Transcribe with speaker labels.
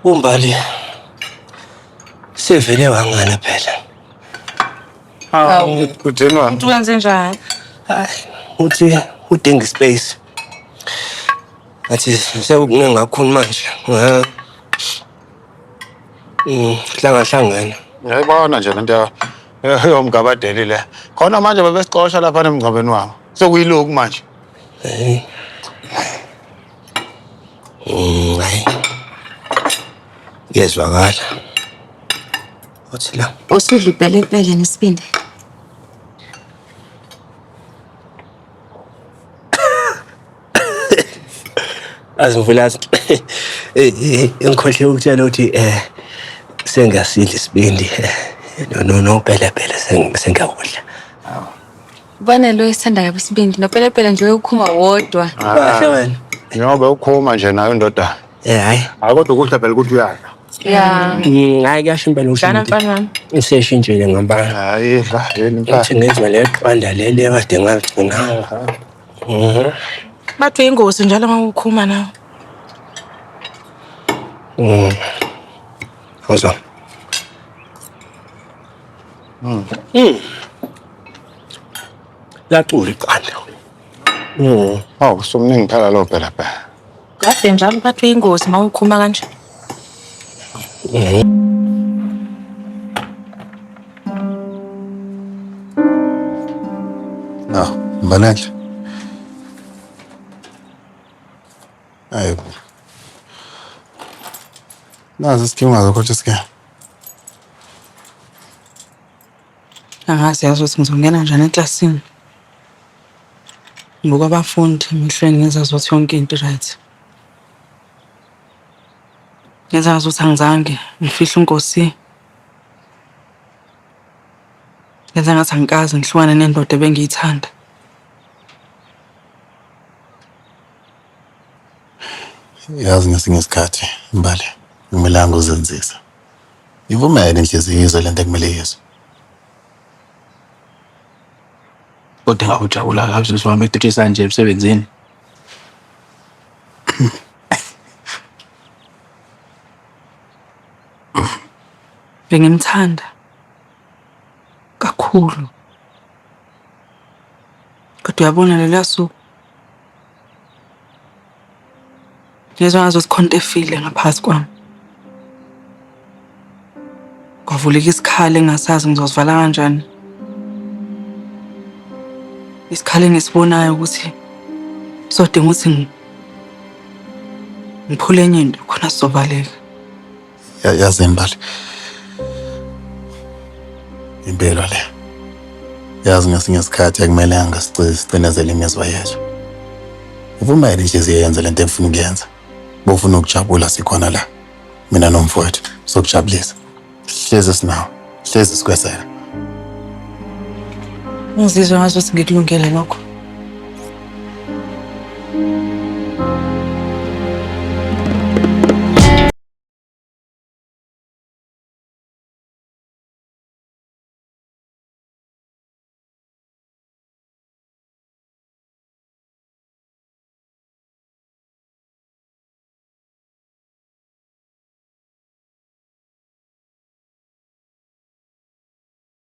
Speaker 1: uMbali sevele wangana phela.
Speaker 2: Kutheni wena?
Speaker 3: Umuntu wenze njani?
Speaker 1: Hayi, uthi udinga ispace. Athi sekukuningi kakhulu manje. Hlangana.
Speaker 2: Uyayibona nje lento yomgabadeli le. Khona manje babesicosha lapha emngcwabeni wabo. Sekuyiloku manje.
Speaker 1: Hayi. Yezwakala. Uthi la.
Speaker 3: Usudla ipelepele nesibindi.
Speaker 1: Azivulazi. Ngikhohle ukutshela ukuthi sengasidla isibindi. No pelepele sengiyakudla.
Speaker 3: Ubane lo esithanda kabi isibindi nopelepele nje uyokhuma wodwa.
Speaker 1: Kahle wena.
Speaker 2: Njengoba ukhoma nje nayo indoda.
Speaker 1: Hayi.
Speaker 2: Hayi kodwa ukudla phela ukuthi uyadla.
Speaker 3: Ya.
Speaker 1: Hayi kuyasho impela usho.
Speaker 3: Jana mfana.
Speaker 1: Useshintshile ngempela.
Speaker 2: Hayi dla yini impela.
Speaker 1: Uthi ngezwe le qanda leli ekade ngaligcina.
Speaker 3: Bathi ingozi njalo mawukhuma nawe.
Speaker 1: Awuzwa. Laqula iqanda.
Speaker 2: Hawu somningi phela lo phela phela.
Speaker 3: Kade njalo bathi ingozi mawukhuma kanje.
Speaker 2: No, Mbanenhle. Hayi. Nazi isikima zakho sike.
Speaker 3: Angazi yazi ukuthi ngizongena kanjani eklasini. Ngoba abafundi emehlweni ngizazi ukuthi yonke into right. Ngizazi ukuthi angizange ngifihla inkosi. Ngenza ngathi angikaze ngihlukane nendoda ebengiyithanda.
Speaker 4: Yazi ngesinye isikhathi Mbali ngimelanga uzenzisa. Ivumele inhliziyo izwe lento ekumele yezwe.
Speaker 5: Kodwa ngawujabula kabi siwami eDrisa nje emsebenzini.
Speaker 3: Bengimthanda kakhulu. Kodwa uyabona leliya suku. Ngezwe ngathi khonto efile ngaphakathi kwami. Kwavuleka isikhala engasazi ngizosivala kanjani. Isikhala engisibonayo ukuthi sodinga ukuthi ngiphule enye into khona sizovaleka.
Speaker 4: Yazi Mbali. Impilo le. Yazi ngesinye isikhathi akumelanga sicinezele imizwa yethu. Ivumele inhliziyo yenze lento efuna ukuyenza. Bofuna ukujabula sikhona la. Mina nomfowethu sokujabulisa. Hleze sinawo. Hleze sikwesela.
Speaker 3: Ngizizwa ngathi ngikulungele lokho.